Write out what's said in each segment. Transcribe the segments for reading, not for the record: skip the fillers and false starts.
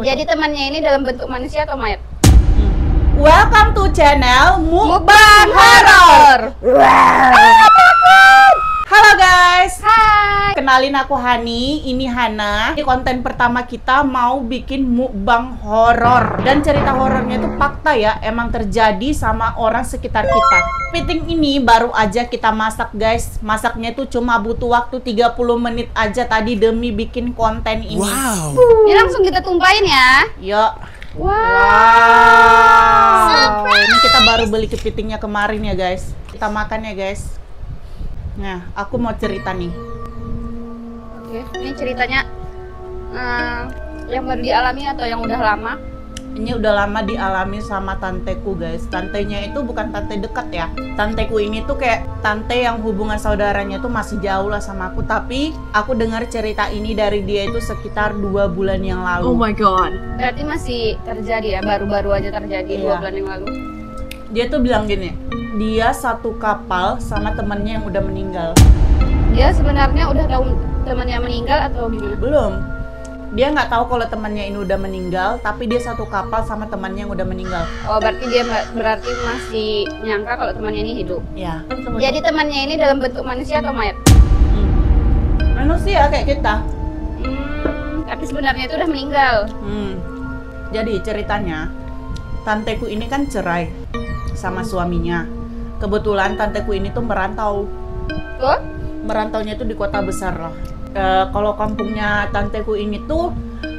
Jadi temannya ini dalam bentuk manusia atau mayat? Welcome to channel Mukbang Horor. Halo guys. Hai. Kenalin aku Hani, ini Hana. Ini konten pertama kita mau bikin mukbang horor. Dan cerita horornya itu fakta ya, emang terjadi sama orang sekitar kita. Piting ini baru aja kita masak guys. Masaknya itu cuma butuh waktu 30 menit aja tadi demi bikin konten ini. Wow. Ini langsung kita tumpahin ya. Yuk. Wow. Ini kita baru beli kepitingnya kemarin ya guys. Kita makan ya guys. Nah, aku mau cerita nih. Oke, ini ceritanya yang baru dialami atau yang udah lama? Ini udah lama dialami sama tanteku guys. Tantenya itu bukan tante dekat ya. Tanteku ini tuh kayak tante yang hubungan saudaranya tuh masih jauh lah sama aku. Tapi aku dengar cerita ini dari dia itu sekitar 2 bulan yang lalu. Oh my god. Berarti masih terjadi ya, baru-baru aja terjadi 2 bulan yang lalu. Dia tuh bilang gini, dia satu kapal sama temennya yang udah meninggal. Dia sebenarnya udah tahu temannya meninggal atau gimana? Belum. Dia nggak tahu kalau temannya ini udah meninggal, tapi dia satu kapal sama temannya yang udah meninggal. Oh, berarti dia masih nyangka kalau temannya ini hidup. Ya. Jadi temannya ini dalam bentuk manusia atau mayat? Manusia kayak kita. Tapi sebenarnya itu udah meninggal. Jadi ceritanya, tanteku ini kan cerai sama suaminya. Kebetulan tanteku ini tuh merantau. Tuh? Merantaunya itu di kota besar loh. Kalau kampungnya tanteku ini tuh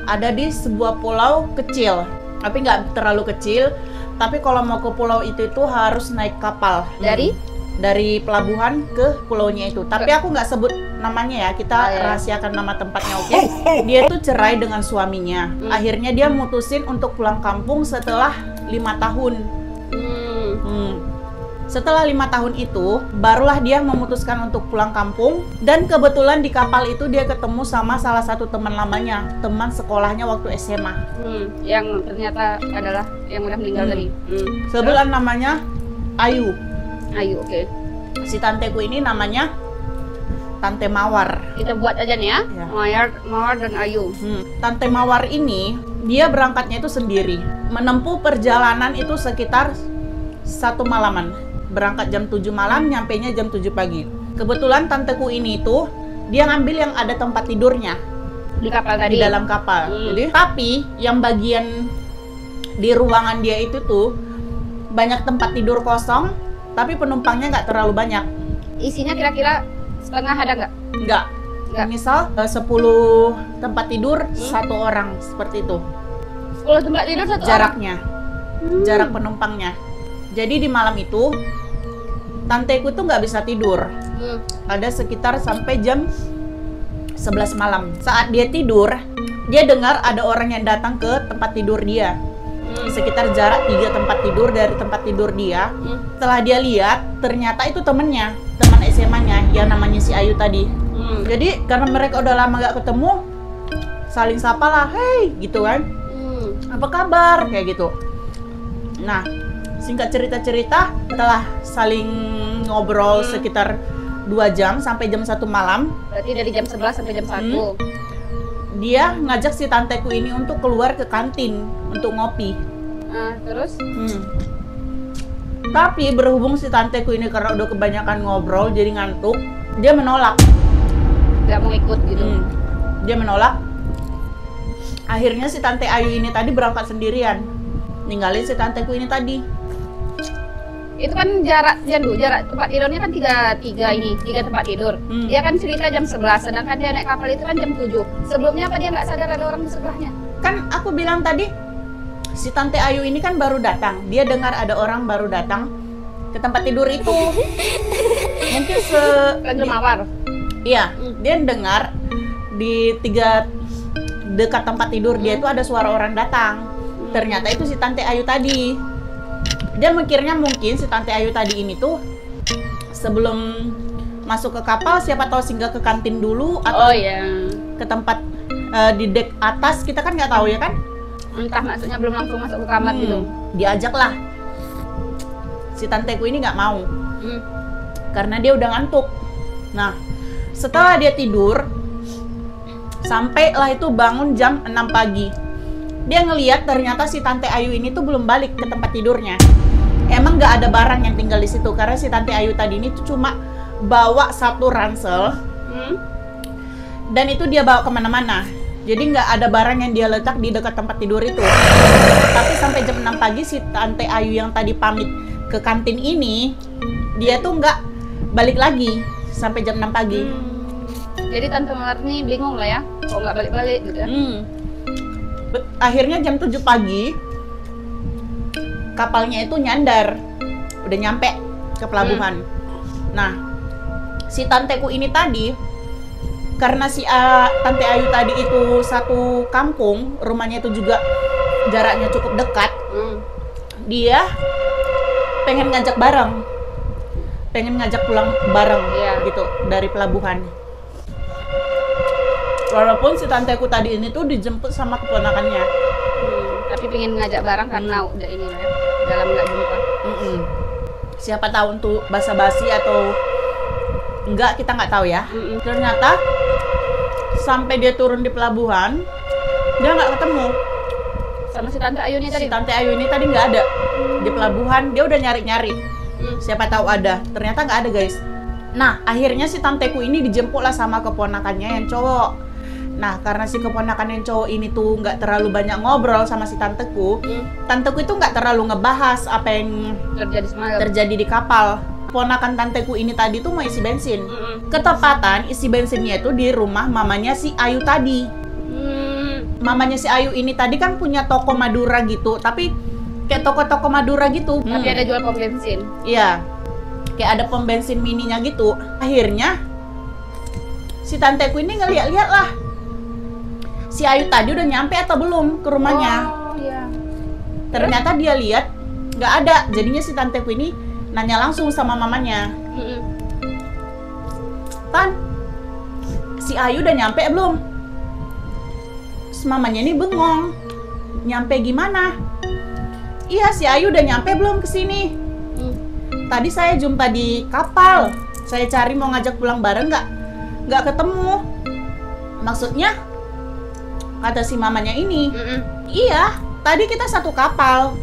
ada di sebuah pulau kecil, tapi nggak terlalu kecil. Tapi kalau mau ke pulau itu tuh harus naik kapal dari pelabuhan ke pulaunya itu. Tapi aku nggak sebut namanya ya, kita rahasiakan nama tempatnya, oke? Dia tuh cerai dengan suaminya. Akhirnya dia mutusin untuk pulang kampung setelah 5 tahun. Setelah 5 tahun itu, barulah dia memutuskan untuk pulang kampung. Dan kebetulan di kapal itu dia ketemu sama salah satu teman lamanya, teman sekolahnya waktu SMA. Yang ternyata adalah yang udah meninggal tadi. Sebulan namanya Ayu. Ayu, oke. Si tanteku ini namanya Tante Mawar. Kita buat aja nih ya, Mawar dan Ayu. Tante Mawar ini, dia berangkatnya itu sendiri. Menempuh perjalanan itu sekitar 1 malaman. Berangkat jam 7 malam, nyampainya jam 7 pagi. Kebetulan tanteku ini tuh dia ngambil yang ada tempat tidurnya di kapal tadi. Di dalam kapal. Jadi, tapi yang bagian di ruangan dia itu tuh banyak tempat tidur kosong, tapi penumpangnya nggak terlalu banyak. Isinya kira-kira setengah ada nggak? Nggak. Misal 10 tempat tidur 1 orang seperti itu. 10 tempat tidur 1 orang? Jaraknya. Jarak penumpangnya. Jadi di malam itu tanteku tuh nggak bisa tidur. Ada sekitar sampai jam 11 malam. Saat dia tidur, dia dengar ada orang yang datang ke tempat tidur dia. Sekitar jarak 3 tempat tidur dari tempat tidur dia. Setelah dia lihat, ternyata itu temennya, teman SMA-nya yang namanya si Ayu tadi. Jadi karena mereka udah lama nggak ketemu, saling sapa lah, hey, gitu kan. Apa kabar? Kayak gitu. Nah, singkat cerita-cerita, setelah saling ngobrol sekitar 2 jam sampai jam 1 malam. Berarti dari jam 11 sampai jam 1. Dia ngajak si tanteku ini untuk keluar ke kantin untuk ngopi. Terus? Tapi berhubung si tanteku ini karena udah kebanyakan ngobrol jadi ngantuk, dia menolak. Gak mau ikut gitu. Dia menolak. Akhirnya si tante Ayu ini tadi berangkat sendirian, ninggalin si tanteku ini tadi. Itu kan jarak tempat tidurnya kan 3 tempat tidur. Dia kan cerita jam 11, sedangkan dia naik kapal itu kan jam 7. Sebelumnya apa dia nggak sadar ada orang di sebelahnya? Kan aku bilang tadi, si tante Ayu ini kan baru datang. Dia dengar ada orang baru datang ke tempat tidur itu. Mungkin Tante Mawar. Iya, dia dengar di 3 dekat tempat tidur dia itu ada suara orang datang. Ternyata itu si tante Ayu tadi. Dia mikirnya mungkin si tante Ayu tadi ini tuh sebelum masuk ke kapal siapa tahu singgah ke kantin dulu atau ke tempat di dek atas, kita kan nggak tahu ya kan. Entah maksudnya belum langsung masuk ke kamar gitu. Diajak lah. Si tanteku ini nggak mau. Karena dia udah ngantuk. Nah, setelah dia tidur, sampailah itu bangun jam 6 pagi. dia ngeliat ternyata si Tante Ayu ini tuh belum balik ke tempat tidurnya. Emang nggak ada barang yang tinggal di situ karena si Tante Ayu tadi ini tuh cuma bawa satu ransel dan itu dia bawa kemana-mana. Jadi nggak ada barang yang dia letak di dekat tempat tidur itu. Tapi sampai jam 6 pagi si Tante Ayu yang tadi pamit ke kantin ini, dia tuh nggak balik lagi sampai jam 6 pagi. Jadi Tante Mawar ini bingung lah ya, kok nggak balik-balik gitu ya. Akhirnya jam 7 pagi, kapalnya itu nyandar. Udah nyampe ke pelabuhan. Nah, si tanteku ini tadi, karena si Tante Ayu tadi itu satu kampung, rumahnya itu juga jaraknya cukup dekat, dia pengen ngajak pulang bareng gitu dari pelabuhan. Walaupun si tanteku tadi ini tuh dijemput sama keponakannya, tapi pengen ngajak bareng karena udah ini lah ya, dalam nggak jumpa. Siapa tahu untuk basa-basi atau enggak, kita nggak tahu ya. Ternyata sampai dia turun di pelabuhan, dia nggak ketemu Sama si Tante Ayu ini tadi. si Tante Ayu ini tadi nggak ada di pelabuhan. Dia udah nyari-nyari, siapa tahu ada. Ternyata nggak ada, guys. Nah, akhirnya si tanteku ini dijemput lah sama keponakannya yang cowok. Nah, karena si keponakan yang cowok ini tuh nggak terlalu banyak ngobrol sama si tanteku, tanteku itu nggak terlalu ngebahas apa yang terjadi di kapal. Keponakan tanteku ini tadi tuh mau isi bensin. Ketepatan isi bensinnya itu di rumah mamanya si Ayu tadi. Mamanya si Ayu ini tadi kan punya toko Madura gitu, tapi kayak toko-toko Madura gitu. Tapi ada jual pom bensin. Iya, kayak ada pom bensin mininya gitu. Akhirnya si tanteku ini ngeliat-liat lah, si Ayu tadi udah nyampe atau belum ke rumahnya. Ternyata dia lihat nggak ada. Jadinya si tanteku ini nanya langsung sama mamanya, Tan, si Ayu udah nyampe belum? Terus mamanya ini bengong, nyampe gimana? Iya, si Ayu udah nyampe belum ke sini? Tadi saya jumpa di kapal, saya cari mau ngajak pulang bareng, nggak ketemu. Maksudnya, kata si mamanya ini, iya, tadi kita satu kapal,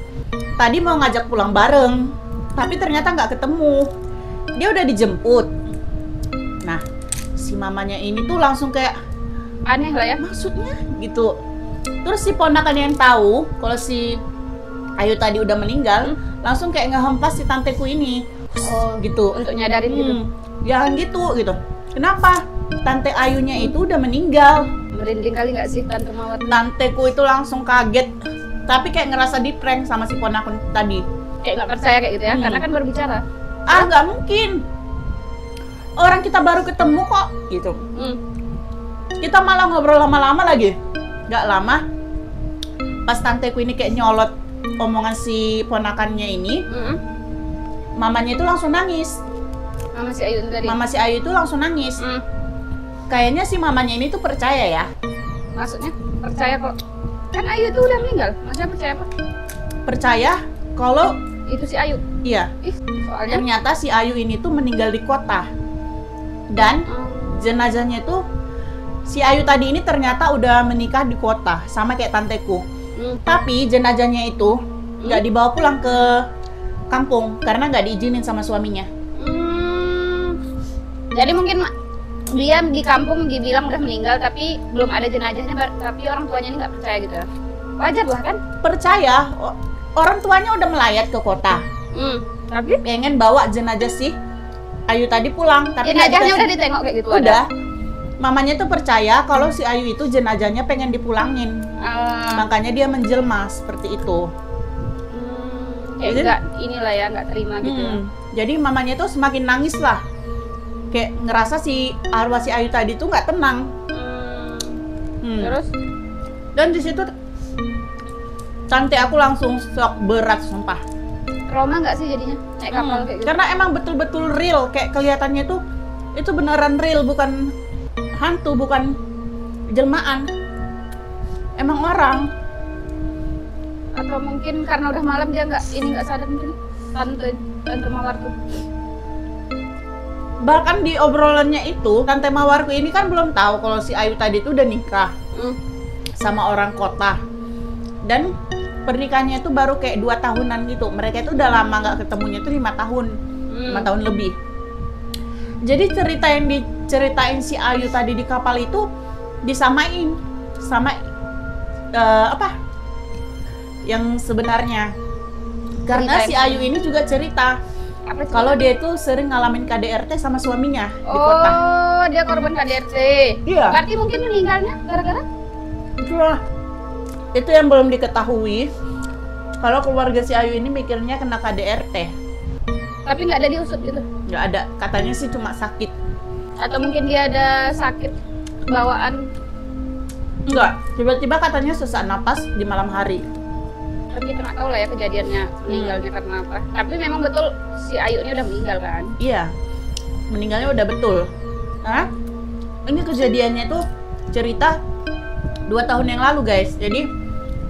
tadi mau ngajak pulang bareng, tapi ternyata nggak ketemu. Dia udah dijemput. Nah, si mamanya ini tuh langsung kayak Aneh lah ya. maksudnya gitu. Terus si ponakan yang tahu kalau si Ayu tadi udah meninggal, langsung kayak ngehempas si tanteku ini. Gitu. Untuk nyadarin gitu. Jangan gitu. Kenapa? Tante Ayunya itu udah meninggal. Merinding kali nggak sih Tante Mawar? Tanteku itu langsung kaget, tapi kayak ngerasa di prank sama si ponakan tadi. Kayak nggak percaya kayak gitu ya, karena kan baru bicara. Nggak mungkin. Orang kita baru ketemu kok, gitu. Kita malah ngobrol lama-lama lagi. Nggak lama, pas tanteku ini kayak nyolot omongan si ponakannya ini, mamanya itu langsung nangis. Mama si Ayu tadi. Mama si Ayu itu langsung nangis. Kayaknya si mamanya ini tuh percaya ya. Maksudnya percaya kok? Kan Ayu itu udah meninggal. Maksudnya percaya apa? Percaya kalau Itu si Ayu. iya, Soalnya ternyata si Ayu ini tuh meninggal di kota. Dan jenazahnya tuh si Ayu tadi ini ternyata udah menikah di kota, sama kayak tanteku. Tapi jenazahnya itu nggak dibawa pulang ke kampung karena nggak diizinin sama suaminya. Jadi mungkin dia di kampung dibilang udah meninggal tapi belum ada jenazahnya, tapi orang tuanya ini nggak percaya gitu. Wajar lah kan? Percaya, orang tuanya udah melayat ke kota. Tapi Pengen bawa jenazah si Ayu tadi pulang, tapi nggak jenazahnya dikasih. udah ditengok kayak gitu. Udah. Mamanya tuh percaya kalau si Ayu itu jenazahnya pengen dipulangin. Makanya dia menjelma seperti itu. Kayak Jadi- nggak inilah ya, nggak terima gitu. Jadi mamanya tuh semakin nangis lah. Kayak ngerasa si arwah si Ayu tadi tuh nggak tenang. Terus Dan di situ tante aku langsung shock berat sumpah. trauma nggak sih jadinya naik kapal kayak gitu? Karena emang betul-betul real, kayak kelihatannya tuh itu beneran real, bukan hantu, bukan jelmaan. Emang orang. Atau mungkin karena udah malam dia nggak sadar mungkin tante Mawar tuh. Bahkan di obrolannya itu, Tante Mawarku ini kan belum tahu kalau si Ayu tadi tuh udah nikah sama orang kota. Dan pernikahannya itu baru kayak 2 tahunan gitu. Mereka itu udah lama nggak ketemunya tuh 5 tahun, 5 tahun lebih. Jadi cerita yang diceritain si Ayu tadi di kapal itu disamain sama apa? Yang sebenarnya. Karena si Ayu ini juga cerita kalau dia itu sering ngalamin KDRT sama suaminya di kota. Oh, dia korban KDRT. Iya. Berarti mungkin meninggalnya gara-gara? Itu yang belum diketahui. Kalau keluarga si Ayu ini mikirnya kena KDRT. Tapi nggak ada diusut gitu? Nggak ada, katanya sih cuma sakit. Atau mungkin dia ada sakit bawaan? Enggak, tiba-tiba katanya sesak napas di malam hari. Tapi kita nggak tahu lah ya kejadiannya meninggalnya karena apa. Tapi memang betul si Ayu ini udah meninggal kan? Iya, meninggalnya udah betul. Nah, ini kejadiannya tuh cerita 2 tahun yang lalu guys. Jadi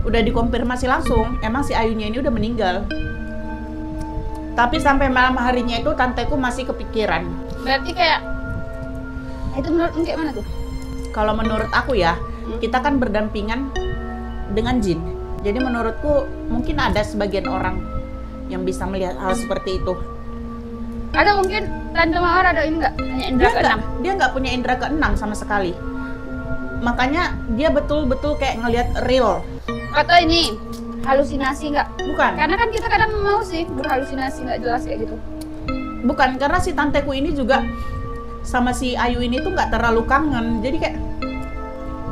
udah dikonfirmasi langsung, emang si Ayunya ini udah meninggal. Tapi sampai malam harinya itu tanteku masih kepikiran. Berarti kayak itu menurut kayak mana tuh? Kalau menurut aku ya, kita kan berdampingan dengan jin. Jadi menurutku mungkin ada sebagian orang yang bisa melihat hal seperti itu. Ada mungkin Tante Mawar ada ini nggak? Hanya indra keenam? Dia nggak punya indra keenam sama sekali. Makanya dia betul-betul kayak ngelihat real. Atau ini halusinasi nggak? Bukan. Karena kan kita kadang mau sih berhalusinasi nggak jelas kayak gitu. Bukan, karena si tanteku ini juga sama si Ayu ini tuh nggak terlalu kangen. Jadi kayak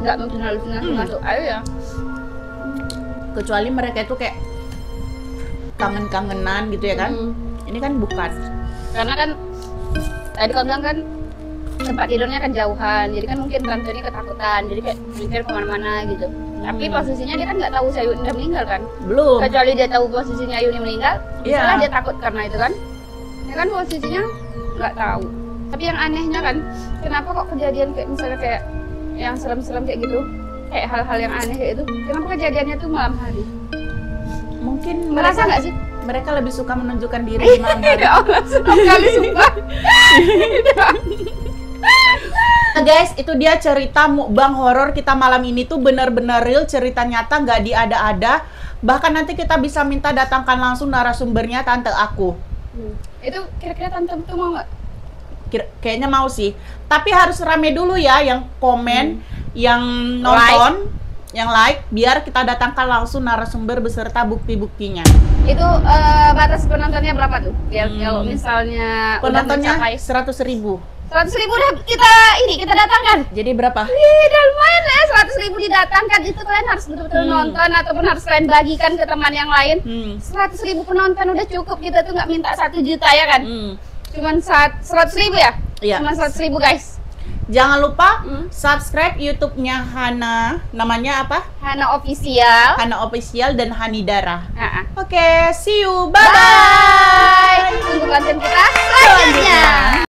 nggak mungkin halusinasi masuk Ayu ya. Kecuali mereka itu kayak kangen-kangenan gitu ya kan. Ini kan bukan. Karena kan tadi kau bilang kan tempat tidurnya kan jauhan, jadi kan mungkin tante ini ketakutan, jadi kayak mikir kemana-mana gitu. Tapi posisinya dia kan nggak tahu si Ayu udah meninggal kan? Belum. Kecuali dia tahu posisinya Ayu ini meninggal, Iya. misalnya dia takut karena itu kan? Ya kan posisinya nggak tahu. Tapi yang anehnya kan, kenapa kok kejadian kayak misalnya kayak yang serem-serem kayak gitu, kayak hal-hal yang aneh kayak itu, kenapa kejadiannya tuh malam hari? Mungkin Merasa nggak sih? mereka lebih suka menunjukkan diri di malam hari. Ya Allah, senang kali sumpah. Nah guys, itu dia cerita mukbang horor kita malam ini tuh benar-benar real, cerita nyata, nggak diada-ada. Bahkan nanti kita bisa minta datangkan langsung narasumbernya tante aku. Itu kira-kira tante tuh mau nggak? Kayaknya mau sih. Tapi harus rame dulu ya yang komen, yang nonton, yang like, biar kita datangkan langsung narasumber beserta bukti-buktinya. Itu batas penontonnya berapa tuh? Biar kalau misalnya Penontonnya udah mencapai 100.000. 100.000 udah kita datangkan. Jadi berapa? Wih, udah lumayan lah 100.000 didatangkan. Itu kalian harus betul-betul nonton ataupun harus kalian bagikan ke teman yang lain. 100.000 penonton udah cukup, kita tuh nggak minta 1 juta ya kan? Cuman 100.000 ya? Iya. Cuman 100.000 guys. Jangan lupa subscribe YouTube-nya Hana. Namanya apa? Hana Official. Hana Official dan Hanidara. Ha-ha. Oke, see you. Bye-bye. Bye. Tunggu konten kita selanjutnya.